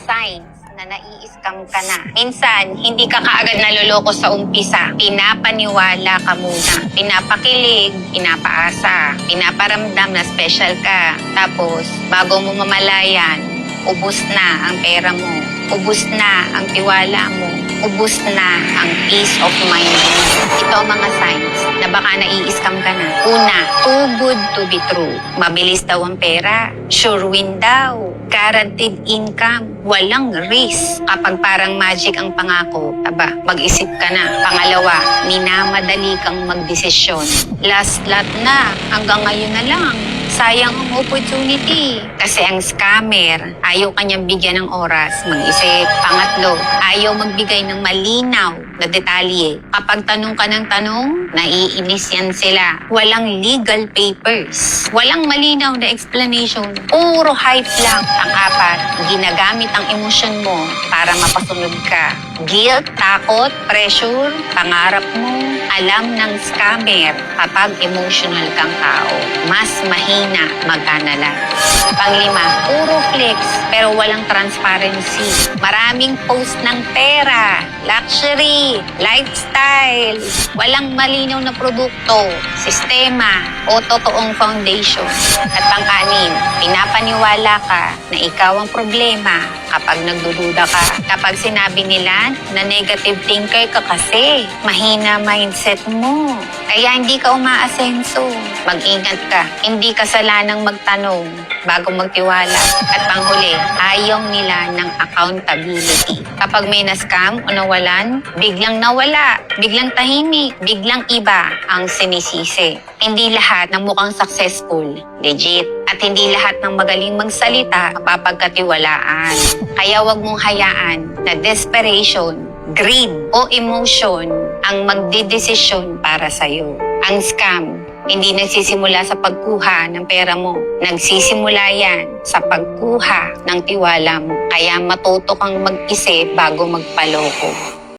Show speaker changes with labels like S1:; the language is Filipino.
S1: signs na nai-scam ka na. Minsan, hindi ka kaagad naluloko sa umpisa. Pinapaniwala ka muna. Pinapakilig, pinapaasa, pinaparamdam na special ka. Tapos, bago mo mamalayan, ubos na ang pera mo. Ubos na ang tiwala mo. Ubos na ang peace of mind mo. Ito ang mga signs na baka nai-scam ka na. Una, too good to be true. Mabilis daw ang pera. Sure win daw. Guaranteed income. Walang risk. Kapag parang magic ang pangako, mag-isip ka na. Pangalawa, minamadali kang magdesisyon. Last lot na. Hanggang ngayon na lang. Sayang ang opportunity. Kasi ang scammer, ayaw kanyang bigyan ng oras mag-isip. Pangatlo, ayaw magbigay ng malinaw na detalye. Kapag tanong ka ng tanong, naiinis yan sila. Walang legal papers. Walang malinaw na explanation. Puro hype lang. Pang-apat, ginagamit ang emosyon mo para mapasunod ka. Guilt, takot, pressure, pangarap mo. Alam ng scammer kapag emotional kang tao, mas mahina mag-analyze. Panglima, puro flex pero walang transparency. Maraming post ng pera, luxury, lifestyle. Walang malinaw na produkto, sistema o totoong foundation. At pang-anim, pinapaniwala ka na ikaw ang problema kapag nagdududa ka. Kapag sinabi nila na negative thinker ka kasi, mahina mindset mo. Kaya hindi ka umaasenso. Mag-ingat ka. Hindi kasalanan magtanong bago magtiwala. At panghuli, ayaw nila ng accountability. Kapag may na-scam o nawalan, biglang nawala, biglang tahimik, biglang iba ang sinisisi. Hindi lahat ng mukhang successful, legit. At hindi lahat ng magaling magsalita mapapagkatiwalaan. Kaya wag mong hayaan na desperation, greed o emotion ang magdedesisyon para sa'yo. Ang scam, hindi nagsisimula sa pagkuha ng pera mo. Nagsisimula yan sa pagkuha ng tiwala mo. Kaya matuto kang mag-isip bago magpaloko.